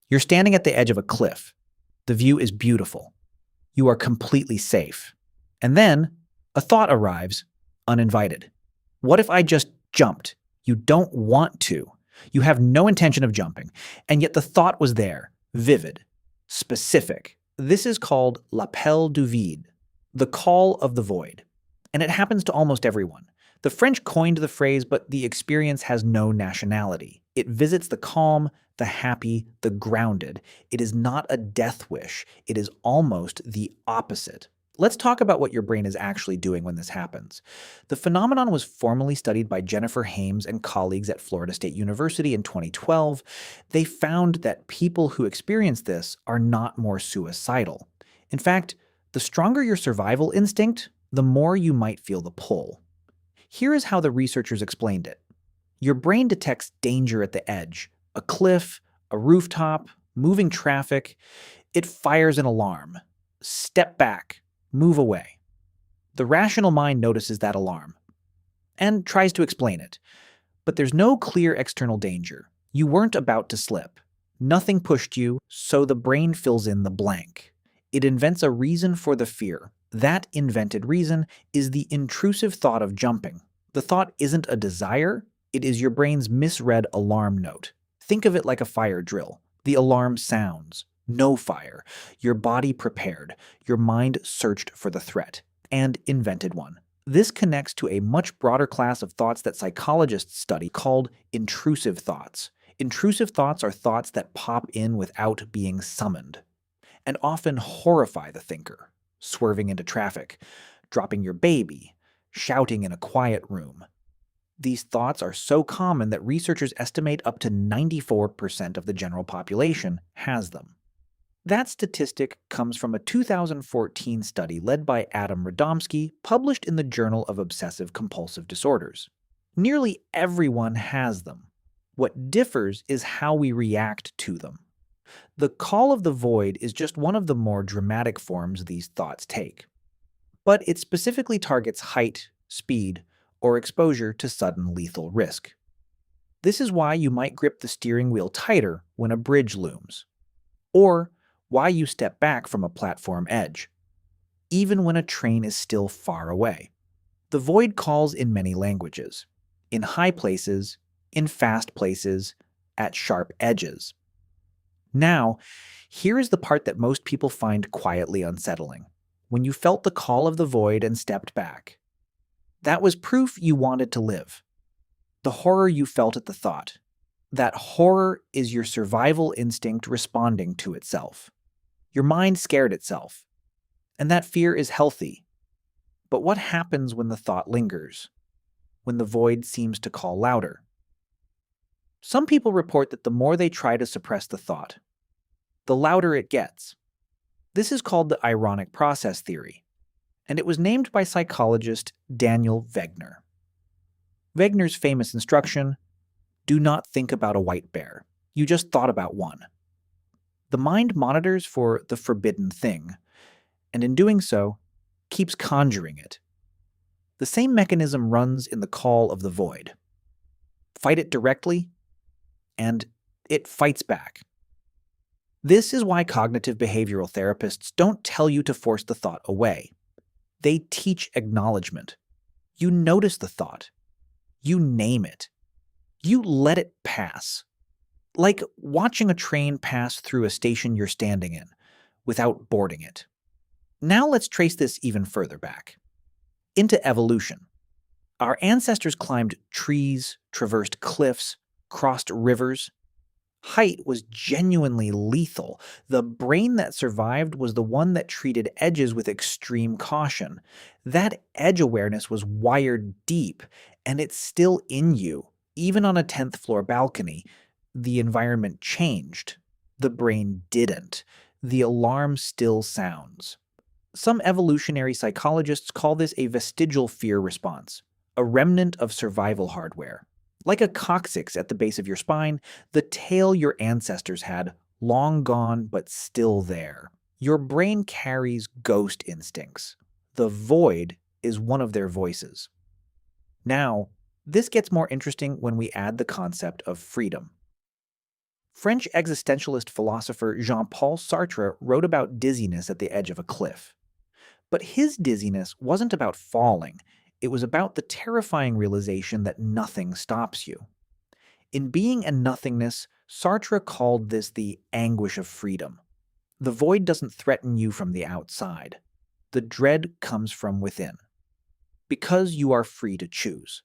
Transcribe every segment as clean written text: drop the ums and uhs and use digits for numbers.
You're standing at the edge of a cliff. The view is beautiful. You are completely safe. And then a thought arrives, uninvited. What if I just jumped? You don't want to. You have no intention of jumping, and yet the thought was there, vivid, specific. This is called l'appel du vide, the call of the void. And it happens to almost everyone. The French coined the phrase, but the experience has no nationality. It visits the calm, the happy, the grounded. It is not a death wish. It is almost the opposite. Let's talk about what your brain is actually doing when this happens. The phenomenon was formally studied by Jennifer Hames and colleagues at Florida State University in 2012. They found that people who experience this are not more suicidal. In fact, the stronger your survival instinct, the more you might feel the pull. Here is how the researchers explained it. Your brain detects danger at the edge, a cliff, a rooftop, moving traffic. It fires an alarm. Step back. Move away. The rational mind notices that alarm and tries to explain it. But there's no clear external danger. You weren't about to slip. Nothing pushed you, so the brain fills in the blank. It invents a reason for the fear. That invented reason is the intrusive thought of jumping. The thought isn't a desire, it is your brain's misread alarm note. Think of it like a fire drill. The alarm sounds. No fire. Your body prepared. Your mind searched for the threat and invented one. This connects to a much broader class of thoughts that psychologists study called intrusive thoughts. Intrusive thoughts are thoughts that pop in without being summoned and often horrify the thinker. Swerving into traffic, dropping your baby, shouting in a quiet room. These thoughts are so common that researchers estimate up to 94% of the general population has them. That statistic comes from a 2014 study led by Adam Radomski, published in the Journal of Obsessive Compulsive Disorders. Nearly everyone has them. What differs is how we react to them. The call of the void is just one of the more dramatic forms these thoughts take. But it specifically targets height, speed, or exposure to sudden lethal risk. This is why you might grip the steering wheel tighter when a bridge looms, or why you step back from a platform edge, even when a train is still far away. The void calls in many languages, in high places, in fast places, at sharp edges. Now, here is the part that most people find quietly unsettling. When you felt the call of the void and stepped back, that was proof you wanted to live. The horror you felt at the thought, that horror is your survival instinct responding to itself. Your mind scared itself, and that fear is healthy. But what happens when the thought lingers? When the void seems to call louder? Some people report that the more they try to suppress the thought, the louder it gets. This is called the ironic process theory, and it was named by psychologist Daniel Wegner. Wegner's famous instruction, do not think about a white bear. You just thought about one. The mind monitors for the forbidden thing, and in doing so, keeps conjuring it. The same mechanism runs in the call of the void. Fight it directly, and it fights back. This is why cognitive behavioral therapists don't tell you to force the thought away. They teach acknowledgement. You notice the thought. You name it. You let it pass. Like watching a train pass through a station you're standing in, without boarding it. Now let's trace this even further back. Into evolution. Our ancestors climbed trees, traversed cliffs, crossed rivers. Height was genuinely lethal. The brain that survived was the one that treated edges with extreme caution. That edge awareness was wired deep, and it's still in you, even on a 10th floor balcony. The environment changed. The brain didn't. The alarm still sounds. Some evolutionary psychologists call this a vestigial fear response, a remnant of survival hardware. Like a coccyx at the base of your spine, the tail your ancestors had, long gone but still there. Your brain carries ghost instincts. The void is one of their voices. Now, this gets more interesting when we add the concept of freedom. French existentialist philosopher Jean-Paul Sartre wrote about dizziness at the edge of a cliff. But his dizziness wasn't about falling, it was about the terrifying realization that nothing stops you. In Being and Nothingness, Sartre called this the anguish of freedom. The void doesn't threaten you from the outside. The dread comes from within. Because you are free to choose.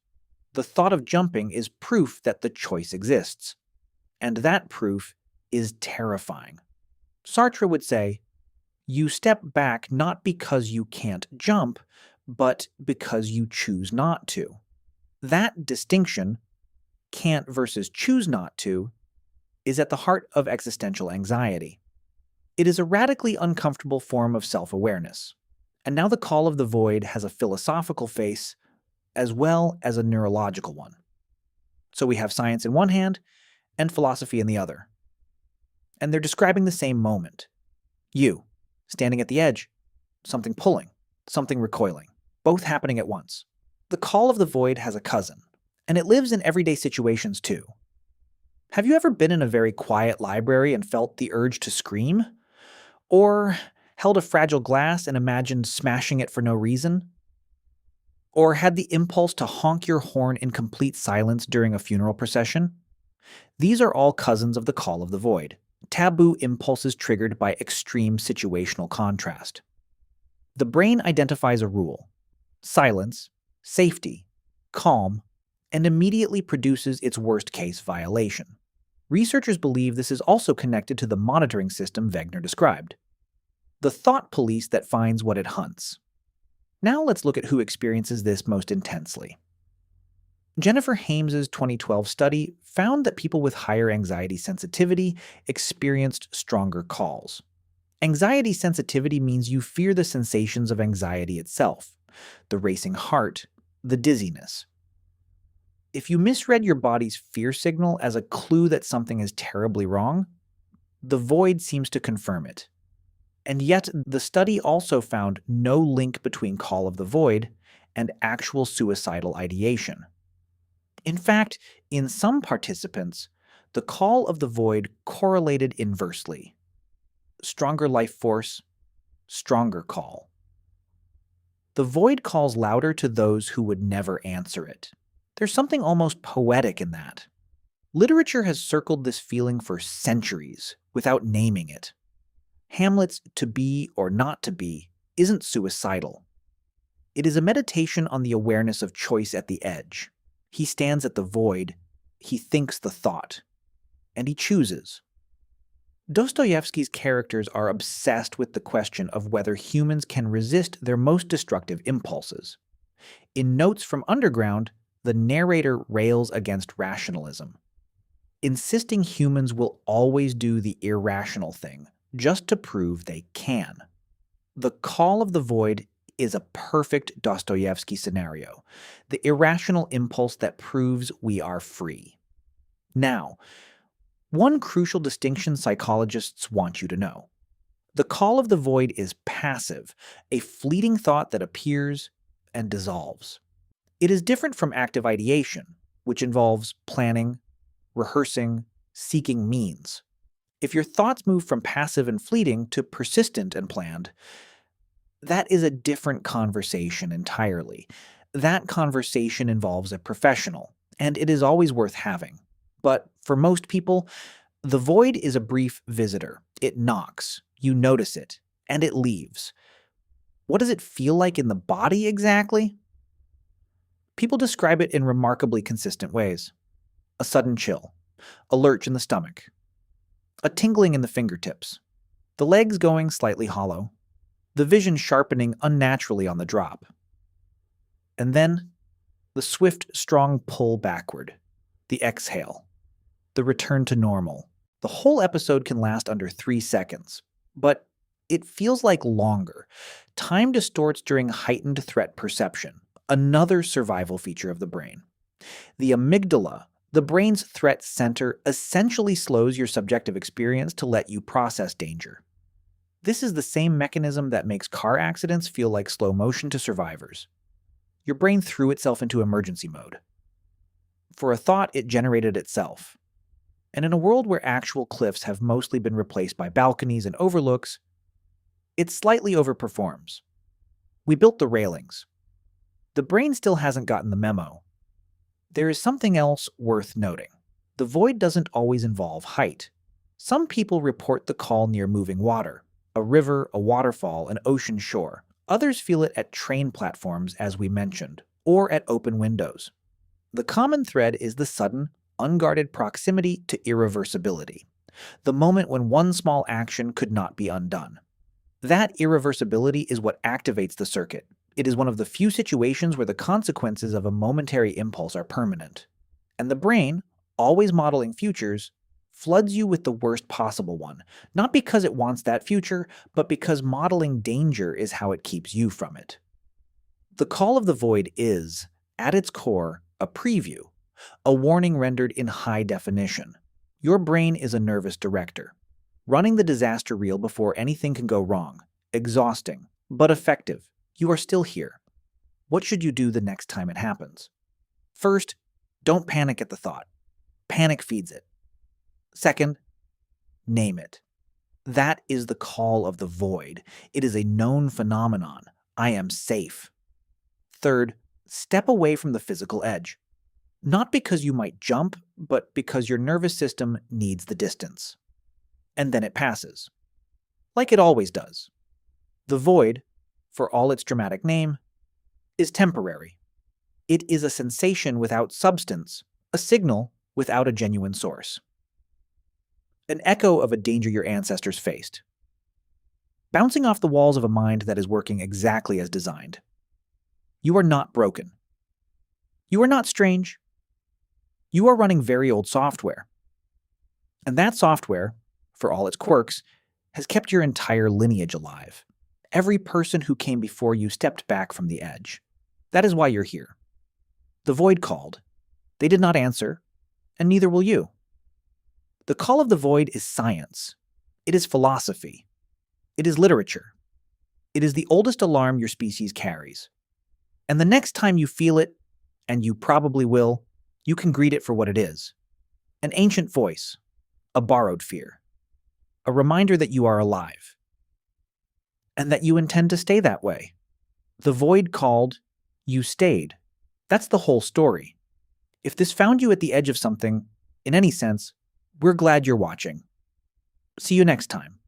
The thought of jumping is proof that the choice exists. And that proof is terrifying. Sartre would say, you step back not because you can't jump, but because you choose not to. That distinction, can't versus choose not to, is at the heart of existential anxiety. It is a radically uncomfortable form of self-awareness. And now the call of the void has a philosophical face as well as a neurological one. So we have science in one hand and philosophy in the other. And they're describing the same moment. You, standing at the edge, something pulling, something recoiling, both happening at once. The call of the void has a cousin, and it lives in everyday situations too. Have you ever been in a very quiet library and felt the urge to scream? Or held a fragile glass and imagined smashing it for no reason? Or had the impulse to honk your horn in complete silence during a funeral procession? These are all cousins of the call of the void, taboo impulses triggered by extreme situational contrast. The brain identifies a rule: silence, safety, calm, and immediately produces its worst-case violation. Researchers believe this is also connected to the monitoring system Wegener described, the thought police that finds what it hunts. Now let's look at who experiences this most intensely. Jennifer Hames's 2012 study found that people with higher anxiety sensitivity experienced stronger calls. Anxiety sensitivity means you fear the sensations of anxiety itself, the racing heart, the dizziness. If you misread your body's fear signal as a clue that something is terribly wrong, the void seems to confirm it. And yet, the study also found no link between call of the void and actual suicidal ideation. In fact, in some participants, the call of the void correlated inversely. Stronger life force, stronger call. The void calls louder to those who would never answer it. There's something almost poetic in that. Literature has circled this feeling for centuries without naming it. Hamlet's to be or not to be isn't suicidal. It is a meditation on the awareness of choice at the edge. He stands at the void, he thinks the thought, and he chooses. Dostoevsky's characters are obsessed with the question of whether humans can resist their most destructive impulses. In Notes from Underground, the narrator rails against rationalism, insisting humans will always do the irrational thing, just to prove they can. The call of the void is a perfect Dostoevsky scenario, the irrational impulse that proves we are free. Now, one crucial distinction psychologists want you to know. The call of the void is passive, a fleeting thought that appears and dissolves. It is different from active ideation, which involves planning, rehearsing, seeking means. If your thoughts move from passive and fleeting to persistent and planned, that is a different conversation entirely. That conversation involves a professional, and it is always worth having. But for most people, the void is a brief visitor. It knocks, you notice it, and it leaves. What does it feel like in the body exactly? People describe it in remarkably consistent ways. A sudden chill, a lurch in the stomach, a tingling in the fingertips, the legs going slightly hollow, the vision sharpening unnaturally on the drop. And then, the swift, strong pull backward, the exhale, the return to normal. The whole episode can last under 3 seconds, but it feels like longer. Time distorts during heightened threat perception, another survival feature of the brain. The amygdala, the brain's threat center, essentially slows your subjective experience to let you process danger. This is the same mechanism that makes car accidents feel like slow motion to survivors. Your brain threw itself into emergency mode. For a thought, it generated itself. And in a world where actual cliffs have mostly been replaced by balconies and overlooks, it slightly overperforms. We built the railings. The brain still hasn't gotten the memo. There is something else worth noting. The void doesn't always involve height. Some people report the call near moving water, a river, a waterfall, an ocean shore. Others feel it at train platforms, as we mentioned, or at open windows. The common thread is the sudden, unguarded proximity to irreversibility, the moment when one small action could not be undone. That irreversibility is what activates the circuit. It is one of the few situations where the consequences of a momentary impulse are permanent. And the brain, always modeling futures, floods you with the worst possible one, not because it wants that future, but because modeling danger is how it keeps you from it. The call of the void is, at its core, a preview, a warning rendered in high definition. Your brain is a nervous director, running the disaster reel before anything can go wrong. Exhausting, but effective. You are still here. What should you do the next time it happens? First, don't panic at the thought. Panic feeds it. Second, name it. That is the call of the void. It is a known phenomenon. I am safe. Third, step away from the physical edge. Not because you might jump, but because your nervous system needs the distance. And then it passes. Like it always does. The void, for all its dramatic name, is temporary. It is a sensation without substance, a signal without a genuine source. An echo of a danger your ancestors faced. Bouncing off the walls of a mind that is working exactly as designed. You are not broken. You are not strange. You are running very old software. And that software, for all its quirks, has kept your entire lineage alive. Every person who came before you stepped back from the edge. That is why you're here. The void called. They did not answer, and neither will you. The call of the void is science. It is philosophy. It is literature. It is the oldest alarm your species carries. And the next time you feel it, and you probably will, you can greet it for what it is. An ancient voice, a borrowed fear, a reminder that you are alive, and that you intend to stay that way. The void called, you stayed. That's the whole story. If this found you at the edge of something, in any sense, we're glad you're watching. See you next time.